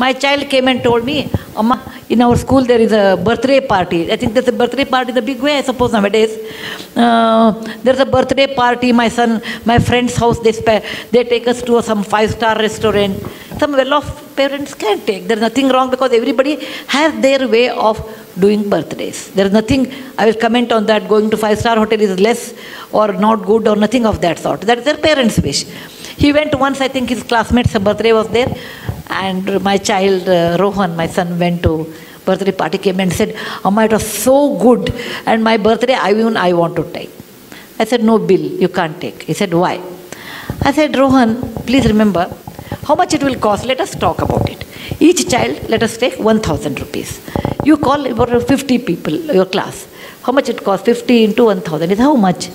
My child came and told me, Amma, in our school there is a birthday party. I think there's a birthday party in a big way, I suppose nowadays. There's a birthday party, my friend's house, they take us to some 5-star restaurant. Some well-off parents can take. There's nothing wrong because everybody has their way of doing birthdays. There's nothing, I will comment on that, going to 5-star hotel is less or not good or nothing of that sort. That is their parents' wish. He went once, I think his classmate's birthday was there, and my child, Rohan, my son, went to birthday party, came and said, Amma, it was so good, and my birthday, I want to take. I said, no bill, you can't take. He said, why? I said, Rohan, please remember, how much it will cost, let us talk about it. Each child, let us take 1,000 rupees. You call about 50 people, your class. How much it costs? 50 into 1,000 is how much?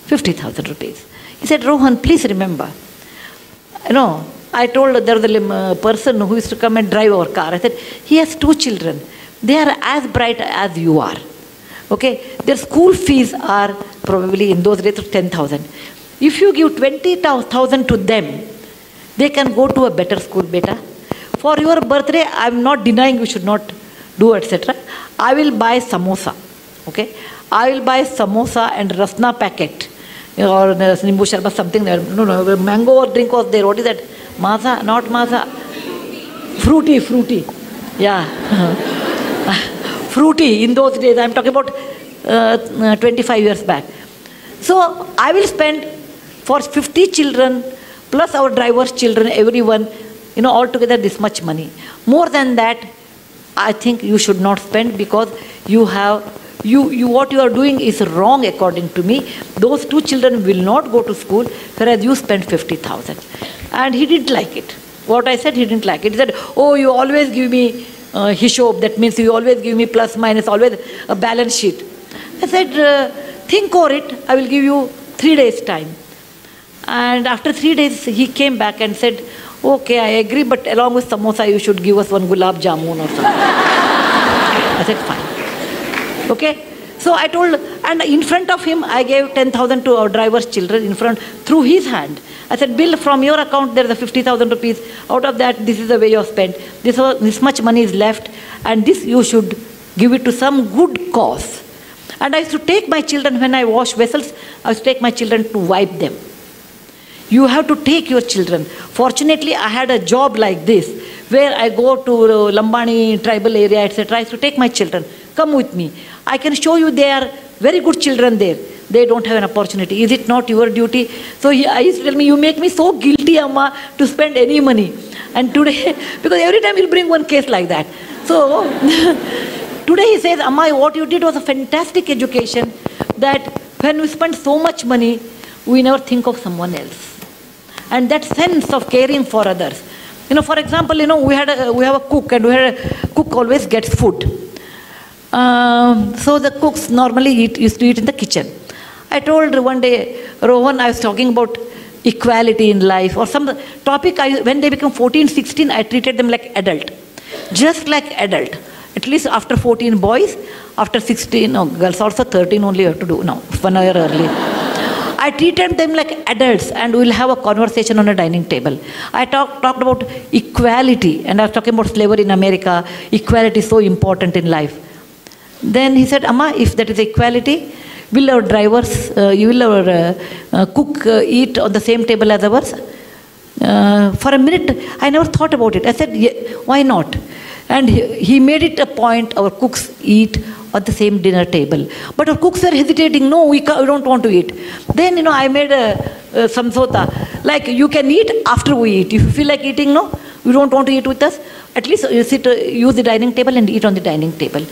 50,000 rupees. He said, Rohan, please remember, I told there was a person who used to come and drive our car. I said, he has 2 children. They are as bright as you are. Okay? Their school fees are probably in those days 10,000. If you give 20,000 to them, they can go to a better school, beta. For your birthday, I am not denying you should not do, etc. I will buy samosa. Okay? I will buy samosa and rasna packet. Or nimbu sharbat, something there. No, mango or drink was there. What is that? Maza, not maza. Fruity. Yeah. Fruity in those days. I am talking about 25 years back. So I will spend for 50 children plus our driver's children, everyone, altogether this much money. More than that, I think you should not spend because what you are doing is wrong according to me. Those 2 children will not go to school, whereas you spend 50,000. And he didn't like it. What I said, he didn't like it. He said, oh, you always give me hishob, that means you always give me plus minus, always a balance sheet. I said, think over it, I will give you 3 days time. And after 3 days, he came back and said, okay, I agree, but along with samosa, you should give us 1 gulab jamun or something. I said, fine. Okay? So I told, and in front of him, I gave 10,000 to our driver's children in front, through his hand. I said, Bill, from your account, there is a 50,000 rupees. Out of that, this is the way you have spent. This much money is left, and this you should give it to some good cause. And I used to take my children, when I wash vessels, I used to take my children to wipe them. You have to take your children. Fortunately, I had a job like this, where I go to Lambani tribal area, etc. I used to take my children. Come with me. I can show you they are very good children there. They don't have an opportunity. Is it not your duty? So I used to tell me, you make me so guilty, Amma, to spend any money. And today, because every time he'll bring one case like that. So today he says, Amma, what you did was a fantastic education, that when we spend so much money, we never think of someone else. And that sense of caring for others. For example, we have a cook, and cook always gets food. So the cooks normally used to eat in the kitchen. I told one day, Rohan, I was talking about equality in life, or some topic, when they become 14, 16, I treated them like adult. Just like adult. At least after 14 boys, after 16, no, girls also 13 only have to do, no, 1 year early. I treated them like adults, and we'll have a conversation on a dining table. I talked about equality, and I was talking about slavery in America. Equality is so important in life. Then he said, Amma, if that is equality, will our drivers, will our cook eat on the same table as ours? For a minute, I never thought about it. I said, yeah, why not? And he made it a point, our cooks eat at the same dinner table. But our cooks were hesitating, no, we don't want to eat. Then, I made a samsota, like you can eat after we eat. If you feel like eating, no, you don't want to eat with us, at least you use the dining table and eat on the dining table.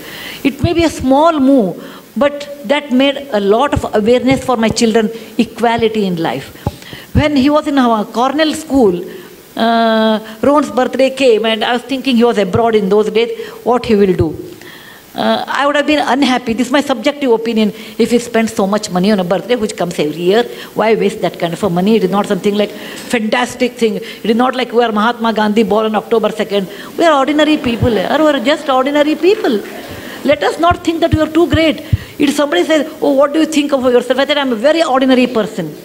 It may be a small move, but that made a lot of awareness for my children, equality in life. When he was in our Cornell school, Rohan's birthday came, and I was thinking he was abroad in those days, what he will do. I would have been unhappy, this is my subjective opinion, if he spends so much money on a birthday which comes every year. Why waste that kind of a money? It is not something like fantastic thing. It is not like we are Mahatma Gandhi born on October 2nd. We are ordinary people, we are just ordinary people. Let us not think that we are too great. If somebody says, oh, what do you think of yourself? I am a very ordinary person.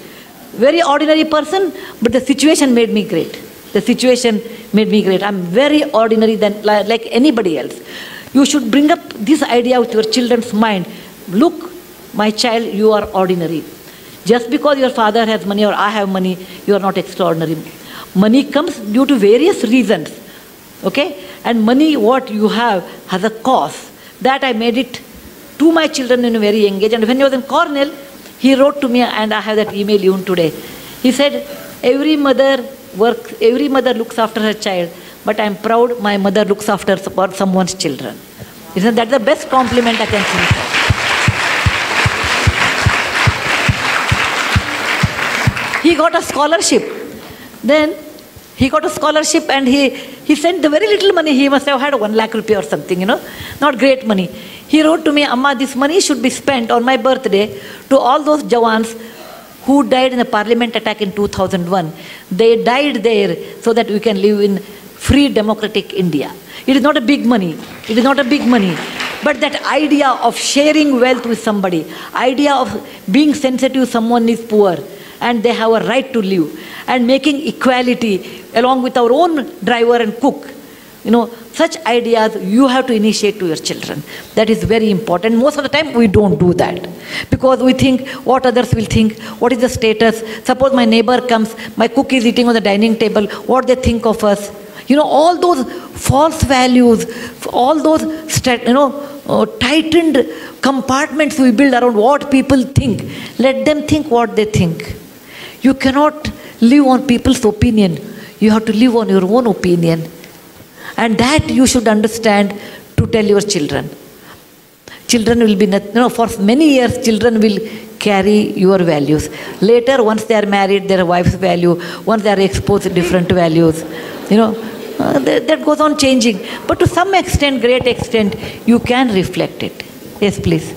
Very ordinary person, but the situation made me great. the situation made me great. I'm very ordinary than like anybody else. You should bring up this idea with your children's mind. Look, my child, you are ordinary. Just because your father has money or I have money, you are not extraordinary. Money comes due to various reasons. Okay? And money, what you have, has a cost. That I made it to my children in a very young age. And when he was in Cornell, he wrote to me, and I have that email even today. He said, every mother looks after her child, but I'm proud my mother looks after someone's children. Isn't that the best compliment I can think of? He got a scholarship. Then he got a scholarship, and he sent the very little money. He must have had 1 lakh rupee or something, not great money. He wrote to me, Amma, this money should be spent on my birthday to all those Jawans who died in the parliament attack in 2001. They died there so that we can live in free democratic India. It is not a big money. It is not a big money. But that idea of sharing wealth with somebody, idea of being sensitive someone is poor and they have a right to live, and making equality along with our own driver and cook, such ideas you have to initiate to your children. That is very important. Most of the time we don't do that because we think what others will think, what is the status. Suppose my neighbor comes, my cook is eating on the dining table, what they think of us. All those false values, all those tightened compartments we build around what people think. Let them think what they think. You cannot live on people's opinion. You have to live on your own opinion. And that you should understand to tell your children. Children will be, for many years, children will carry your values. Later, once they are married, their wife's value, once they are exposed to different values, that goes on changing. But to some extent, great extent, you can reflect it. Yes, please.